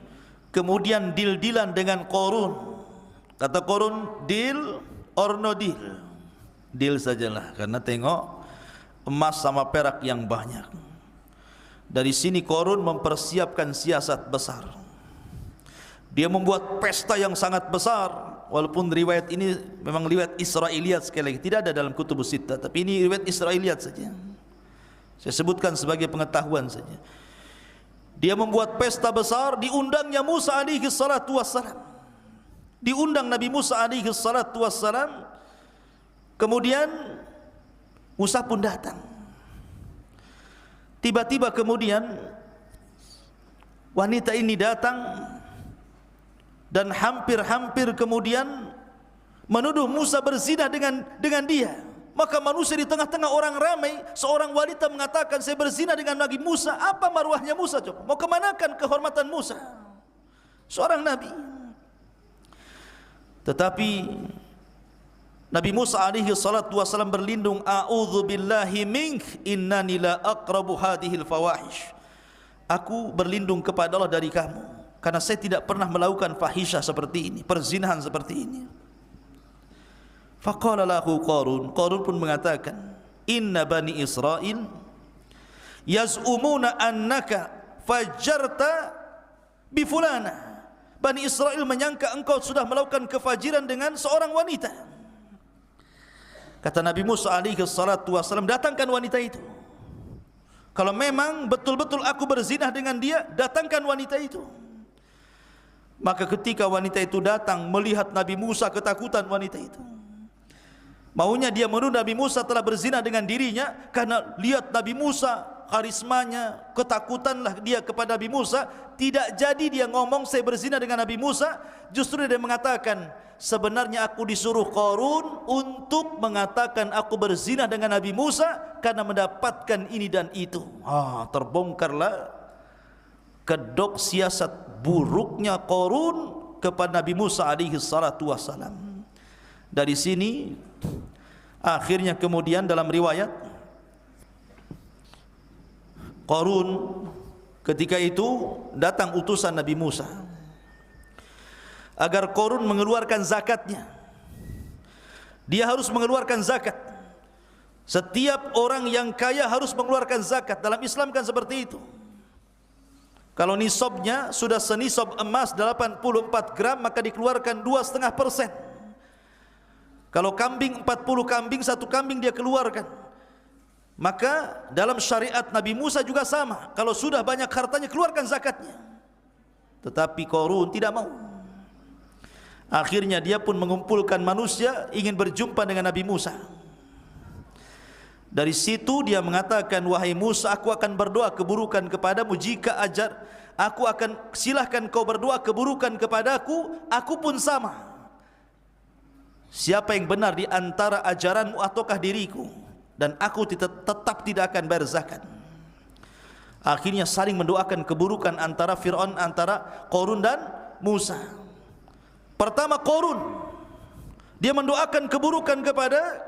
kemudian deal-dealan dengan Qarun. Kata Qarun, deal or no deal? Deal sajalah, karena tengok emas sama perak yang banyak. Dari sini Qarun mempersiapkan siasat besar. Dia membuat pesta yang sangat besar. Walaupun riwayat ini memang riwayat Israiliyat, sekali lagi tidak ada dalam kutubus sittah, tapi ini riwayat Israiliyat saja. Saya sebutkan sebagai pengetahuan saja. Dia membuat pesta besar, diundangnya Musa alaihi salatu wassalam. Diundang Nabi Musa alaihi salatu wassalam. Kemudian Musa pun datang. Tiba-tiba kemudian wanita ini datang dan hampir-hampir kemudian menuduh Musa berzina dengan dia. Maka manusia di tengah-tengah orang ramai, seorang wanita mengatakan, saya berzina dengan Nabi Musa. Apa maruahnya Musa coba? Mau kemanakan kehormatan Musa? Seorang nabi. Tetapi Nabi Musa alaihi salatu wasallam berlindung, a'udzu billahi mink innani la aqrabu hadhil fawahish. Aku berlindung kepada Allah dari kamu, karena saya tidak pernah melakukan fahisyah seperti ini, perzinahan seperti ini. Faqala lahu Qarun, Qarun pun mengatakan, inna bani Israil yaz'umuna annaka fajarta bi fulana. Bani Israel menyangka engkau sudah melakukan kefajiran dengan seorang wanita. Kata Nabi Musa alaihi salatu wasallam, datangkan wanita itu. Kalau memang betul-betul aku berzinah dengan dia, datangkan wanita itu. Maka ketika wanita itu datang, melihat Nabi Musa, ketakutan wanita itu. Maunya dia menuduh Nabi Musa telah berzina dengan dirinya, karena lihat Nabi Musa, karismanya, ketakutanlah dia kepada Nabi Musa. Tidak jadi dia ngomong saya berzina dengan Nabi Musa, justru dia mengatakan, sebenarnya aku disuruh Qarun untuk mengatakan aku berzina dengan Nabi Musa karena mendapatkan ini dan itu. Terbongkarlah kedok siasat buruknya Qarun kepada Nabi Musa alaihi salatu wassalam. Dari sini akhirnya kemudian dalam riwayat, Qarun ketika itu datang utusan Nabi Musa agar Qarun mengeluarkan zakatnya. Dia harus mengeluarkan zakat. Setiap orang yang kaya harus mengeluarkan zakat. Dalam Islam kan seperti itu. Kalau nisabnya sudah senisab emas 84 gram, maka dikeluarkan 2,5%. Kalau kambing 40 kambing, satu kambing dia keluarkan. Maka dalam syariat Nabi Musa juga sama. Kalau sudah banyak hartanya, keluarkan zakatnya. Tetapi Qarun tidak mau. Akhirnya dia pun mengumpulkan manusia, ingin berjumpa dengan Nabi Musa. Dari situ dia mengatakan, wahai Musa, aku akan berdoa keburukan kepadamu jika aku akan silahkan kau berdoa keburukan kepadaku, aku pun sama. Siapa yang benar di antara ajaranmu ataukah diriku? Dan aku tetap tidak akan bayar zakat. Akhirnya saling mendoakan keburukan antara Fir'aun, antara Qarun dan Musa. Pertama Qarun, dia mendoakan keburukan kepada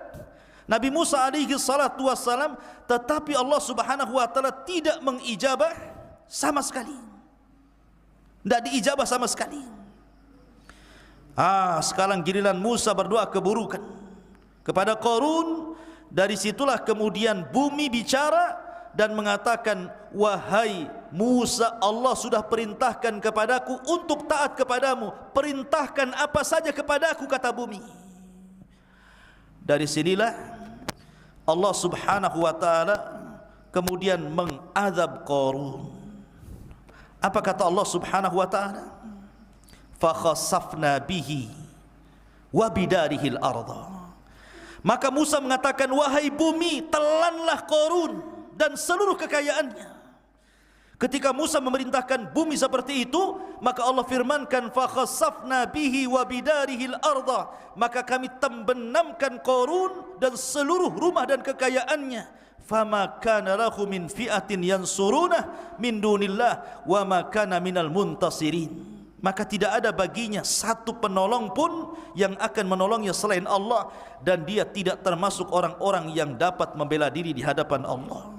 Nabi Musa alaihi salatu wassalam, tetapi Allah subhanahu wa ta'ala tidak mengijabah sama sekali. Tidak diijabah sama sekali. Sekarang giliran Musa berdoa keburukan kepada Qarun. Dari situlah kemudian bumi bicara dan mengatakan, wahai Musa, Allah sudah perintahkan kepadaku untuk taat kepadamu. Perintahkan apa saja kepadaku, kata bumi. Dari sinilah Allah subhanahu wa ta'ala kemudian mengadab Qarun. Apa kata Allah subhanahu wa ta'ala? Fakhasafna bihi wa bidarihil arda. Maka Musa mengatakan, wahai bumi, telanlah Qarun dan seluruh kekayaannya. Ketika Musa memerintahkan bumi seperti itu, maka Allah firmankan, fakhasafna bihi wa bidarihil arda. Maka kami tembenamkan Qarun dan seluruh rumah dan kekayaannya. fama kana lahu min fi'atin yansurunah min dunillah wa ma kana minal muntasirin. Maka tidak ada baginya satu penolong pun yang akan menolongnya selain Allah, dan dia tidak termasuk orang-orang yang dapat membela diri di hadapan Allah.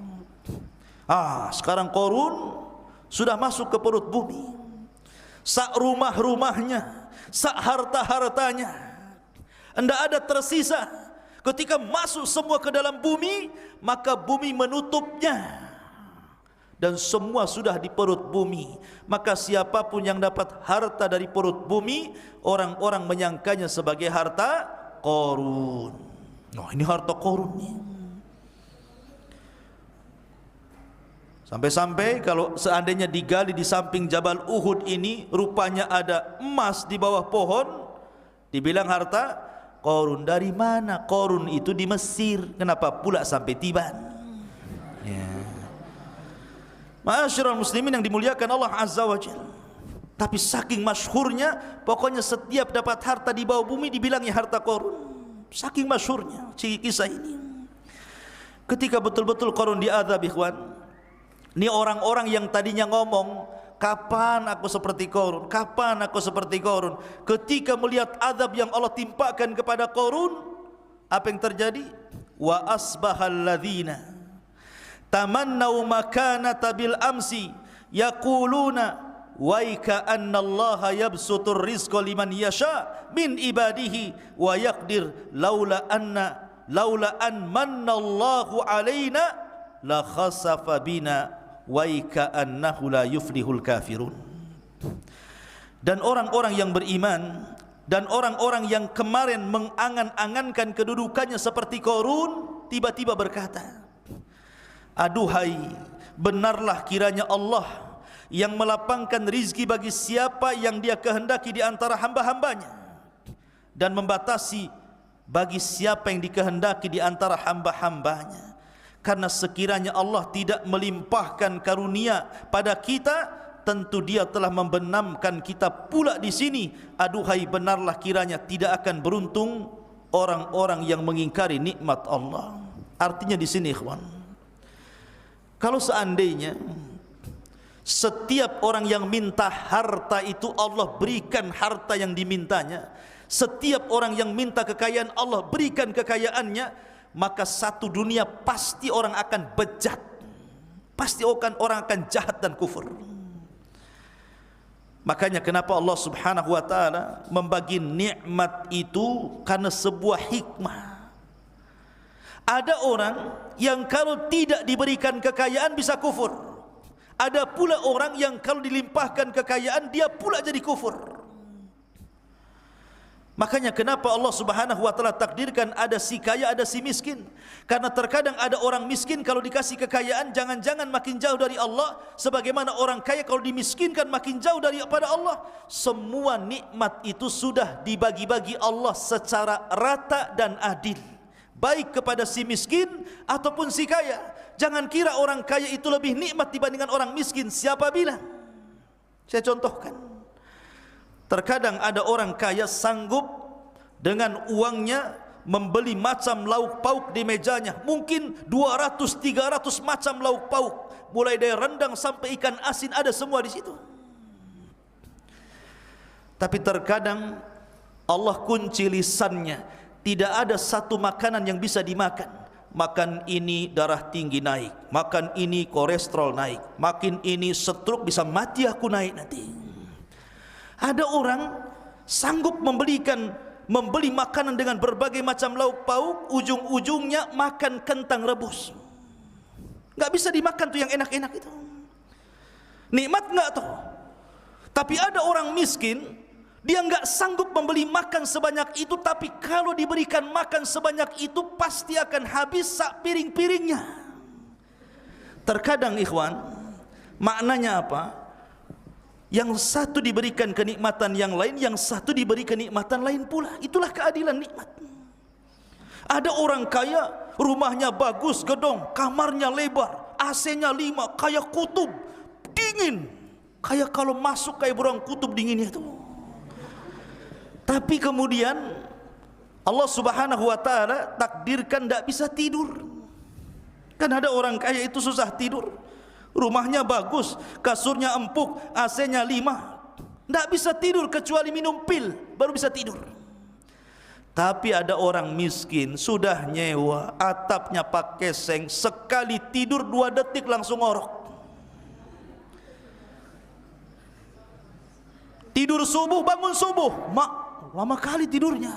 Sekarang Qarun sudah masuk ke perut bumi. Sak rumah-rumahnya, sak harta-hartanya, tidak ada tersisa. Ketika masuk semua ke dalam bumi, maka bumi menutupnya, dan semua sudah di perut bumi. Maka siapapun yang dapat harta dari perut bumi, orang-orang menyangkanya sebagai harta Qarun. Ini harta Qarun nih. Sampai-sampai kalau seandainya digali di samping Jabal Uhud ini, rupanya ada emas di bawah pohon, dibilang harta Qarun. Dari mana? Qarun itu di Mesir, kenapa pula sampai Tiban? Ma'asyiral muslimin yang dimuliakan Allah Azza wa Jalla. Tapi saking masyhurnya, pokoknya setiap dapat harta di bawah bumi dibilangnya harta Qarun. Saking masyhurnya kisah ini. Ketika betul-betul Qarun diazab, ikhwan, ini orang-orang yang tadinya ngomong, kapan aku seperti Qarun? Kapan aku seperti Qarun? Ketika melihat azab yang Allah timpakan kepada Qarun, apa yang terjadi? Wa asbahal ladzina tamannau makanata bil amsi yaquluna waika anna Allah yabsutur rizqa liman yasha min ibadihi wa yaqdir laula an manna Allahu alaina la khasafa bina waika annahu la yuflihul kafirun. Dan orang-orang yang beriman dan orang-orang yang kemarin mengangan-angankan kedudukannya seperti Qarun, tiba-tiba berkata, aduhai, benarlah kiranya Allah yang melapangkan rizki bagi siapa yang dia kehendaki di antara hamba-hambanya, dan membatasi bagi siapa yang dikehendaki di antara hamba-hambanya. Karena sekiranya Allah tidak melimpahkan karunia pada kita, tentu Dia telah membenamkan kita pula di sini. Aduhai, benarlah kiranya tidak akan beruntung orang-orang yang mengingkari nikmat Allah. Artinya di sini, ikhwan, kalau seandainya setiap orang yang minta harta itu Allah berikan harta yang dimintanya, setiap orang yang minta kekayaan Allah berikan kekayaannya, maka satu dunia pasti orang akan bejat, pasti orang akan jahat dan kufur. Makanya kenapa Allah Subhanahu wa taala membagi nikmat itu karena sebuah hikmah. Ada orang yang kalau tidak diberikan kekayaan bisa kufur. Ada pula orang yang kalau dilimpahkan kekayaan dia pula jadi kufur. Makanya kenapa Allah Subhanahu wa taala takdirkan ada si kaya, ada si miskin. Karena terkadang ada orang miskin kalau dikasih kekayaan jangan-jangan makin jauh dari Allah, sebagaimana orang kaya kalau dimiskinkan makin jauh daripada Allah. Semua nikmat itu sudah dibagi-bagi Allah secara rata dan adil, baik kepada si miskin ataupun si kaya. Jangan kira orang kaya itu lebih nikmat dibandingkan orang miskin. Siapa bilang? Saya contohkan. Terkadang ada orang kaya sanggup dengan uangnya membeli macam lauk pauk di mejanya. Mungkin 200-300 macam lauk pauk, mulai dari rendang sampai ikan asin ada semua di situ. Tapi terkadang Allah kunci lisannya, tidak ada satu makanan yang bisa dimakan. Makan ini darah tinggi naik, makan ini kolesterol naik, makin ini stroke, bisa mati aku naik nanti. Ada orang sanggup membeli makanan dengan berbagai macam lauk pauk, ujung-ujungnya makan kentang rebus. Nggak bisa dimakan tuh yang enak-enak itu. Nikmat nggak tuh? Tapi ada orang miskin, dia nggak sanggup membeli makan sebanyak itu, tapi kalau diberikan makan sebanyak itu pasti akan habis sak piring-piringnya. Terkadang ikhwan, maknanya apa? Yang satu diberikan kenikmatan yang lain, yang satu diberi kenikmatan lain pula. Itulah keadilan nikmat. Ada orang kaya, rumahnya bagus, gedong, kamarnya lebar, AC-nya 5, kayak kutub, dingin. Kayak kalau masuk kayak burung kutub dinginnya itu. Tapi kemudian Allah Subhanahu wa taala takdirkan tidak bisa tidur. Kan ada orang kaya itu susah tidur, rumahnya bagus, kasurnya empuk, AC-nya 5, tidak bisa tidur kecuali minum pil baru bisa tidur. Tapi ada orang miskin sudah nyewa, atapnya pakai seng, sekali tidur 2 detik langsung ngorok. Tidur subuh, bangun subuh, lama kali tidurnya.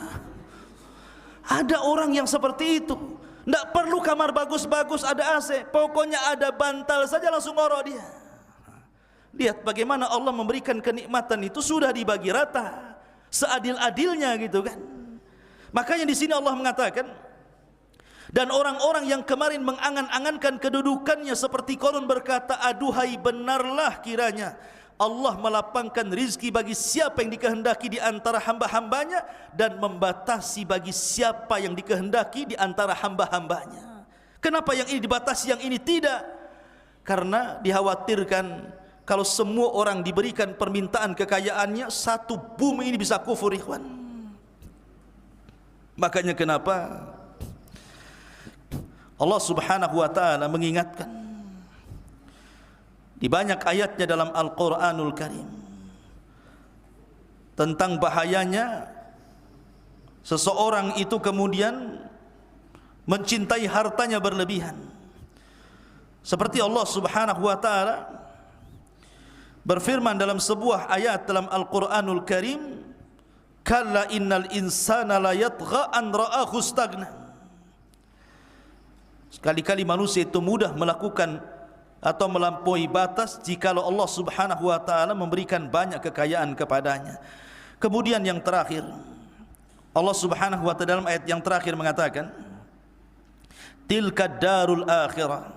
Ada orang yang seperti itu, tidak perlu kamar bagus-bagus ada AC, pokoknya ada bantal saja langsung ngorok dia. Lihat bagaimana Allah memberikan kenikmatan itu sudah dibagi rata, seadil-adilnya gitu kan. Makanya di sini Allah mengatakan, dan orang-orang yang kemarin mengangan-angankan kedudukannya seperti Qarun berkata, aduhai benarlah kiranya Allah melapangkan rizki bagi siapa yang dikehendaki di antara hamba-hambanya, dan membatasi bagi siapa yang dikehendaki di antara hamba-hambanya. Kenapa yang ini dibatasi, yang ini tidak? Karena dikhawatirkan kalau semua orang diberikan permintaan kekayaannya, satu bumi ini bisa kufur, ikhwan. Makanya kenapa Allah subhanahu wa ta'ala mengingatkan di banyak ayatnya dalam Al-Quranul Karim tentang bahayanya seseorang itu kemudian mencintai hartanya berlebihan. Seperti Allah subhanahu wa ta'ala berfirman dalam sebuah ayat dalam Al-Quranul Karim, kalla innal insana la yatgha an ra'ahu stagna. Sekali-kali manusia itu mudah melakukan atau melampaui batas jikalau Allah subhanahu wa ta'ala memberikan banyak kekayaan kepadanya. Kemudian yang terakhir, Allah subhanahu wa ta'ala dalam ayat yang terakhir mengatakan, tilka darul akhirah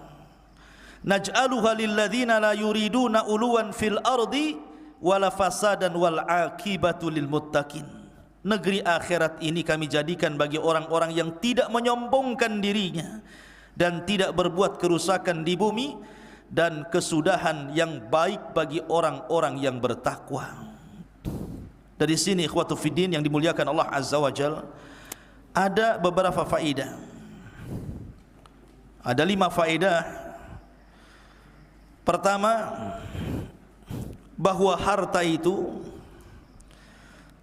naj'aluha lilladzina la yuriduna uluwan fil ardi wala fasadan wal akibatu lil muttaqin. Negeri akhirat ini kami jadikan bagi orang-orang yang tidak menyombongkan dirinya dan tidak berbuat kerusakan di bumi, dan kesudahan yang baik bagi orang-orang yang bertakwa. Dari sini ikhwatu fiddin yang dimuliakan Allah Azza wa Jalla, ada beberapa faedah. Ada 5 faedah. Pertama, bahwa harta itu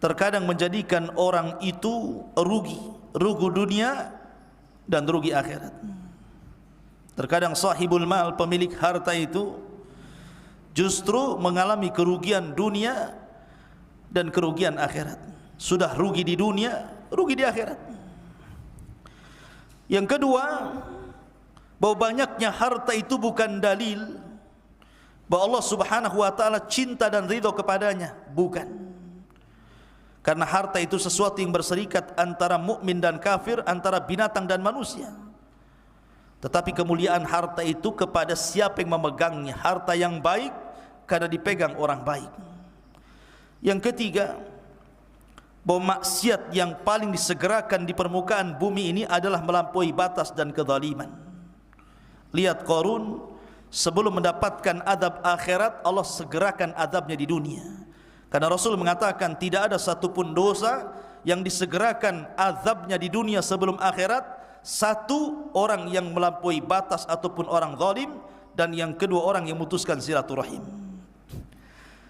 terkadang menjadikan orang itu rugi dunia dan rugi akhirat. Terkadang sahibul mal, pemilik harta itu justru mengalami kerugian dunia dan kerugian akhirat. Sudah rugi di dunia, rugi di akhirat. Yang kedua, bahwa banyaknya harta itu bukan dalil bahwa Allah subhanahu wa ta'ala cinta dan ridho kepadanya. Bukan. Karena harta itu sesuatu yang berserikat antara mukmin dan kafir, antara binatang dan manusia. Tetapi kemuliaan harta itu kepada siapa yang memegangnya. Harta yang baik karena dipegang orang baik. Yang ketiga, bahwa maksiat yang paling disegerakan di permukaan bumi ini adalah melampaui batas dan kezaliman. Lihat Qarun, sebelum mendapatkan adab akhirat, Allah segerakan adabnya di dunia. Karena Rasul mengatakan tidak ada satupun dosa yang disegerakan azabnya di dunia sebelum akhirat, satu orang yang melampaui batas ataupun orang zalim, dan yang kedua orang yang memutuskan silaturahim.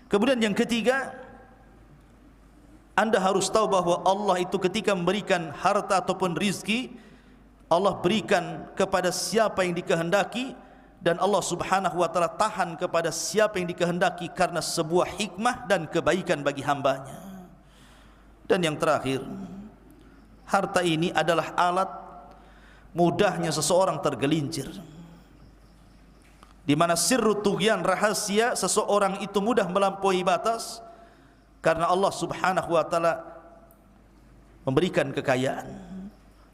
Kemudian yang ketiga, Anda harus tahu bahwa Allah itu ketika memberikan harta ataupun rizki, Allah berikan kepada siapa yang dikehendaki, dan Allah subhanahu wa ta'ala tahan kepada siapa yang dikehendaki karena sebuah hikmah dan kebaikan bagi hambanya. Dan yang terakhir, harta ini adalah alat mudahnya seseorang tergelincir, di mana sirru tughyan, rahasia seseorang itu mudah melampaui batas karena Allah subhanahu wa ta'ala memberikan kekayaan.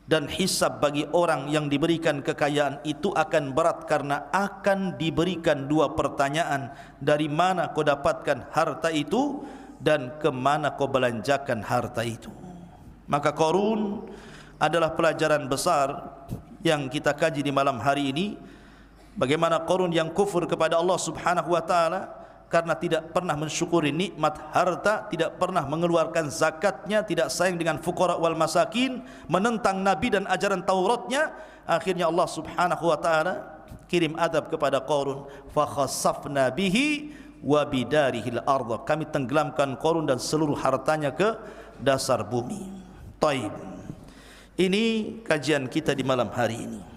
Dan hisab bagi orang yang diberikan kekayaan itu akan berat, karena akan diberikan 2 pertanyaan. Dari mana kau dapatkan harta itu, dan kemana kau belanjakan harta itu. Maka Qarun adalah pelajaran besar yang kita kaji di malam hari ini. Bagaimana Qarun yang kufur kepada Allah subhanahu wa ta'ala karena tidak pernah mensyukuri nikmat harta, tidak pernah mengeluarkan zakatnya, tidak sayang dengan fuqara wal masakin, menentang Nabi dan ajaran Tauratnya. Akhirnya Allah subhanahu wa ta'ala kirim adab kepada Qarun. Fa khasafna bihi wa bidarihil ardh. Kami tenggelamkan Qarun dan seluruh hartanya ke dasar bumi. Taib. Ini kajian kita di malam hari ini.